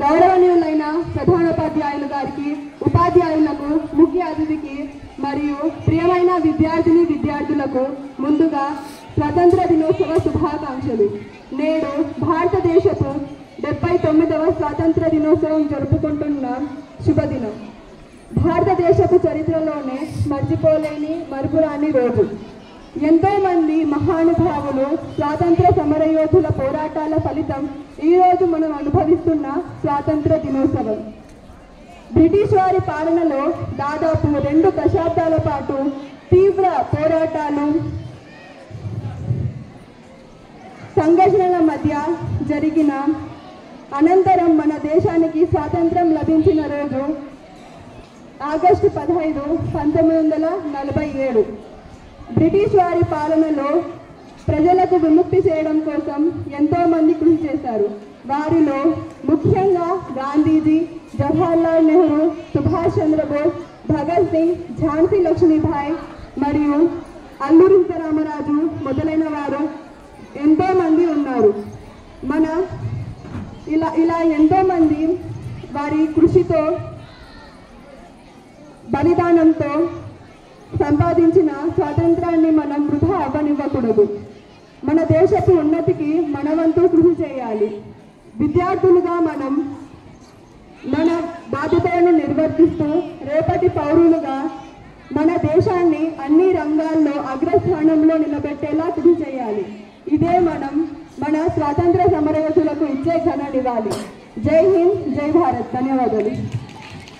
గౌరవనీయులైన ప్రధానోపాధ్యాయులు గారికి, ఉపాధ్యాయులకు, ముఖ్య అతిథికి మరియు ప్రియమైన విద్యార్థులకు ముందుగా స్వాతంత్ర దినోత్సవ శుభాకాంక్షలు. నేడు భారతదేశపు 79వ స్వాతంత్ర దినోత్సవం జరుపుకుంటున్న శుభదినం. భారతదేశపు చరిత్రలోనే మర్చిపోలేని మరుపురాని రోజు. ఎంతో మంది మహానుభావులు స్వాతంత్ర సమరయోధుల పోరాటాల ఫలితం ఈరోజు మనం అనుభవిస్తున్న స్వాతంత్ర దినోత్సవం. బ్రిటిష్ వారి పాలనలో దాదాపు 2 దశాబ్దాల పాటు తీవ్ర పోరాటాలు, సంఘర్షణల మధ్య జరిగిన అనంతరం మన దేశానికి స్వాతంత్రం లభించిన రోజు ఆగస్టు 15, 1947. బ్రిటిష్ వారి పాలనలో ప్రజలకు విముక్తి చేయడం కోసం ఎంతోమంది కృషి చేశారు. వారిలో ముఖ్యంగా గాంధీజీ, జవహర్లాల్ నెహ్రూ, సుభాష్ చంద్రబోస్, భగత్ సింగ్, ఝాన్సీ లక్ష్మీబాయి మరియు అల్లూరి సీతారామరాజు మొదలైన వారు ఎంతోమంది ఉన్నారు. ఇలా ఎంతోమంది వారి కృషితో, బలిదానంతో సంపాదించిన స్వాతంత్రాన్ని మనం వృధా అవ్వనివ్వకూడదు. మన దేశపు ఉన్నతికి మన వంతు కృషి చేయాలి. విద్యార్థులుగా మనం మన బాధ్యతలను నిర్వర్తిస్తూ రేపటి పౌరులుగా మన దేశాన్ని అన్ని రంగాల్లో అగ్రస్థానంలో నిలబెట్టేలా కృషి చేయాలి. ఇదే మన స్వాతంత్ర సమరయోధులకు ఇచ్చే ఘన నివాళి. జై హింద్, జై భారత్. ధన్యవాదాలు.